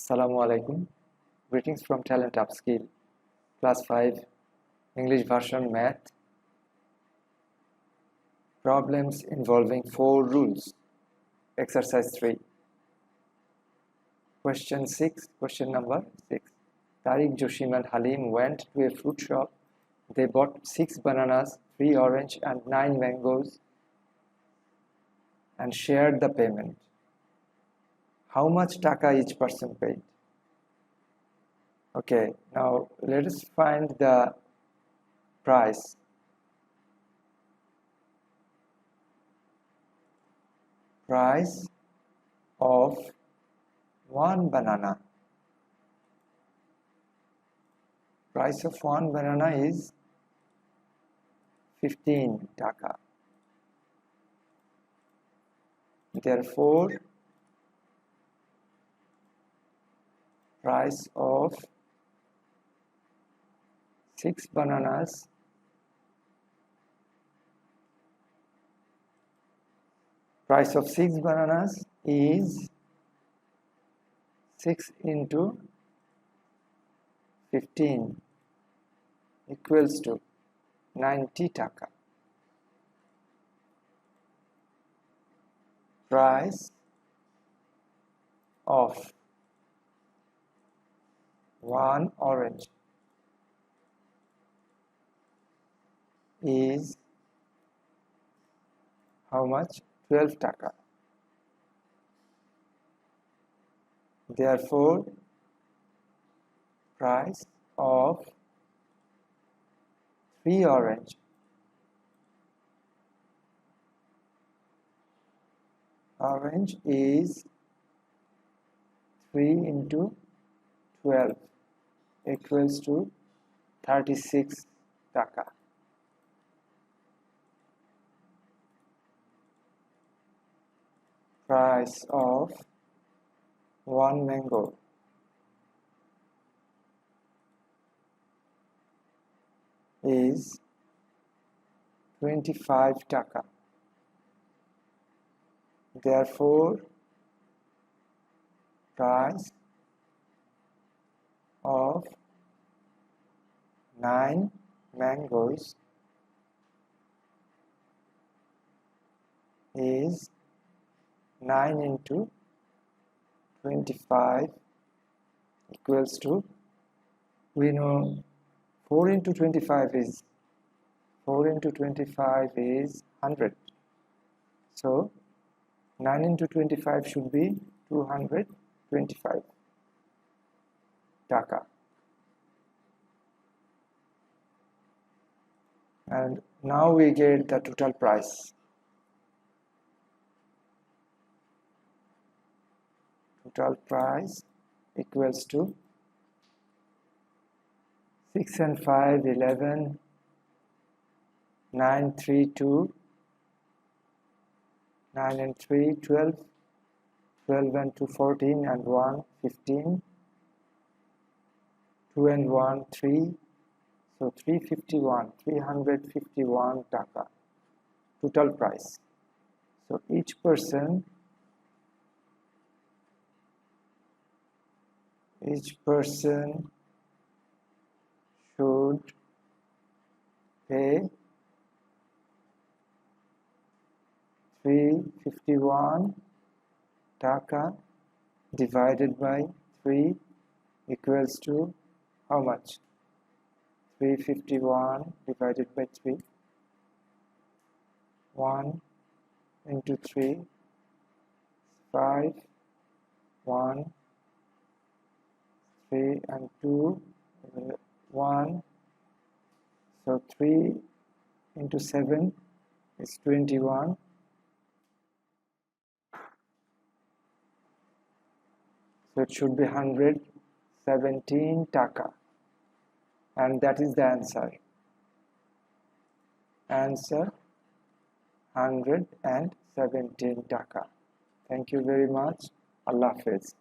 Assalamu alaikum. Greetings from Talent Upskill, Class 5, English version Math. Problems involving 4 rules. Exercise 3. Question number 6. Tariq, Joshim and Halim went to a fruit shop. They bought 6 bananas, 3 orange and 9 mangoes and shared the payment. How much taka each person paid? Okay, now let us find the price. Price of one banana. Price of one banana is 15 taka. Therefore, price of 6 bananas is 6 into 15 equals to 90 taka. Price of one orange is how much? 12 taka. Therefore, price of 3 orange is 3 into 12 equals to 36 taka. Price of one mango is 25 taka. Therefore, price of 9 mangoes is 9 into 25 equals to, we know 4 into 25 is 100. So 9 into 25 should be 225 taka. And now we get the total price. Total price equals to 6 and 5, 11, 9, 3, 2, 9 and 3, 12, 12 and 2, 14 and 1, 15, 2 and 1, 3, so 351 taka, total price. So each person should pay 351 taka divided by 3 equals to how much? 351 divided by 3, 1 into 3, 5, 1, 3 and 2, 1, so 3 into 7 is 21, so it should be 117 taka, and that is the answer 117 taka. Thank you very much. Allah Hafiz.